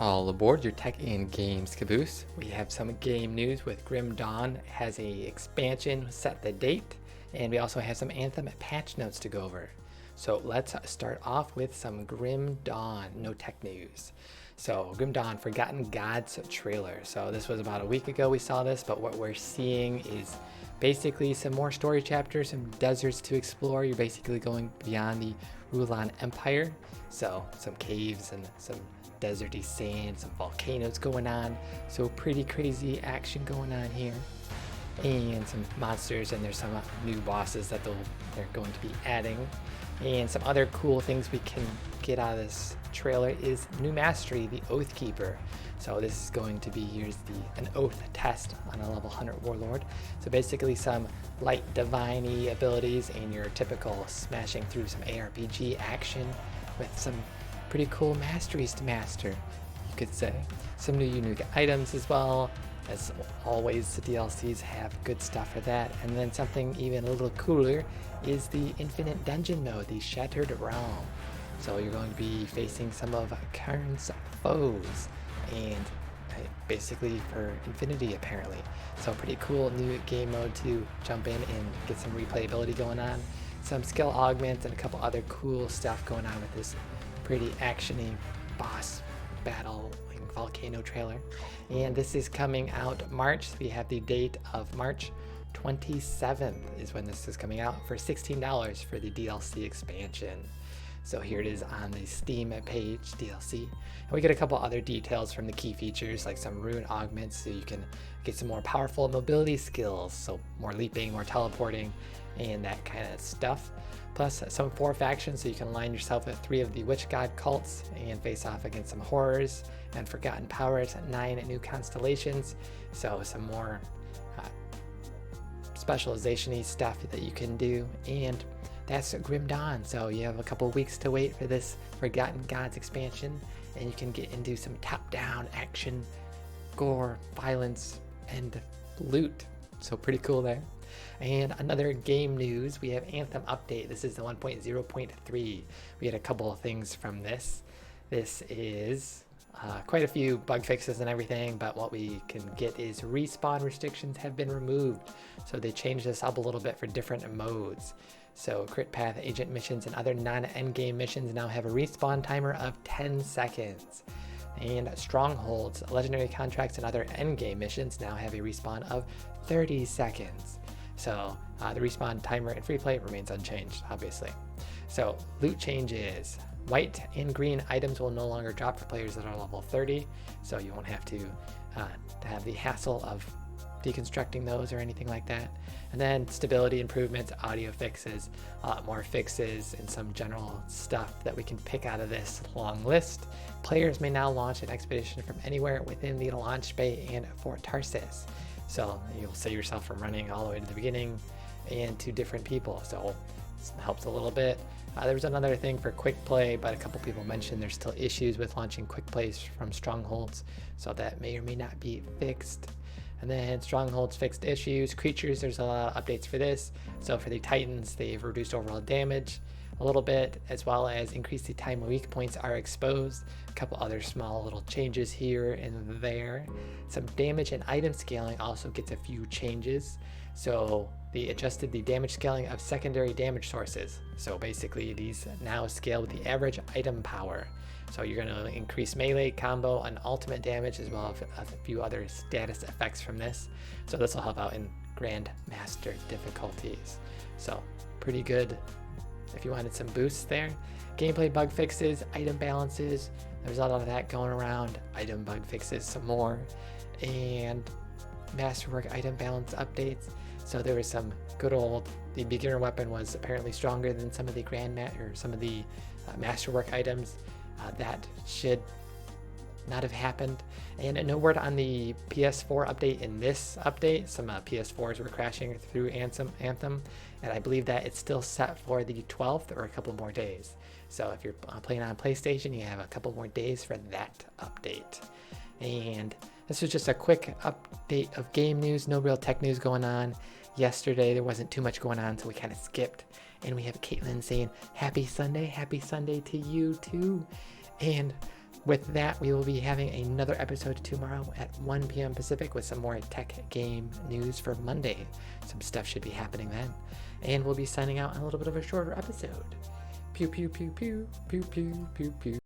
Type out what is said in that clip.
All aboard your tech and games caboose. We have some game news with Grim Dawn. It has a expansion, set the date, and we also have some Anthem Patch notes to go over. So let's start off with some Grim Dawn, no tech news. So Grim Dawn Forgotten Gods trailer. So this was about a week ago we saw this, but what we're seeing is basically some more story chapters, some deserts to explore. You're basically going beyond the Rulan Empire. So some caves and some deserty sand, some volcanoes going on. So pretty crazy action going on here. And some monsters, and there's some new bosses that they're going to be adding. And some other cool things we can get out of this trailer is new mastery, the Oath Keeper. So this is going to be, here's an oath test on a level 100 warlord. So basically some light divine-y abilities and your typical smashing through some ARPG action with some pretty cool masteries to master, you could say. Some new unique items as well. As always, the DLCs have good stuff for that. And then something even a little cooler is the infinite dungeon mode, the Shattered Realm. So you're going to be facing some of Karn's foes, and basically for infinity apparently. So pretty cool new game mode to jump in and get some replayability going on. Some skill augments and a couple other cool stuff going on with this pretty actiony boss battle volcano trailer. And this is coming out March. We have the date of March 27th is when this is coming out for $16 for the DLC expansion. So here it is on the Steam page, DLC. And we get a couple other details from the key features, like some rune augments, so you can get some more powerful mobility skills, so more leaping, more teleporting, and that kind of stuff. Plus some 4 factions, so you can align yourself with 3 of the witch god cults and face off against some horrors and forgotten powers, 9 new constellations. So some more specialization-y stuff that you can do. And that's Grim Dawn. So you have a couple weeks to wait for this Forgotten Gods expansion, and you can get into some top-down action, gore, violence, and loot. So pretty cool there. And another game news, we have Anthem update. This is the 1.0.3. We had a couple of things from this. This is quite a few bug fixes and everything, but what we can get is respawn restrictions have been removed. So they changed this up a little bit for different modes. So crit path, agent missions, and other non-endgame missions now have a respawn timer of 10 seconds. And strongholds, legendary contracts, and other endgame missions now have a respawn of 30 seconds. So the respawn timer in free play remains unchanged, obviously. So loot changes. White and green items will no longer drop for players that are level 30, so you won't have to have the hassle of deconstructing those or anything like that. And then stability improvements, audio fixes, a lot more fixes, and some general stuff that we can pick out of this long list. Players may now launch an expedition from anywhere within the launch bay and Fort Tarsis. So you'll save yourself from running all the way to the beginning and to different people. So it helps a little bit. There was another thing for quick play, but a couple people mentioned there's still issues with launching quick plays from strongholds. So that may or may not be fixed. And then strongholds fixed issues. Creatures, there's a lot of updates for this. So for the Titans, they've reduced overall damage a little bit, as well as increased the time weak points are exposed. A couple other small little changes here and there. Some damage and item scaling also gets a few changes. So they adjusted the damage scaling of secondary damage sources. So basically these now scale with the average item power. So you're going to increase melee, combo, and ultimate damage, as well as a few other status effects from this. So this will help out in Grandmaster difficulties. So pretty good if you wanted some boosts there. Gameplay bug fixes, item balances. There's a lot of that going around. Item bug fixes some more. And masterwork item balance updates. So there was some good old, the beginner weapon was apparently stronger than some of the masterwork items. That should not have happened. And no word on the PS4 update in this update. Some PS4s were crashing through Anthem, and I believe that it's still set for the 12th or a couple more days. So if you're playing on PlayStation, you have a couple more days for that update. And this was just a quick update of game news, no real tech news going on. Yesterday there wasn't too much going on, so we kind of skipped. And we have Caitlin saying, happy Sunday to you too. And with that, we will be having another episode tomorrow at 1 p.m. Pacific with some more tech game news for Monday. Some stuff should be happening then. And we'll be signing out on a little bit of a shorter episode. Pew, pew, pew, pew, pew, pew, pew, pew.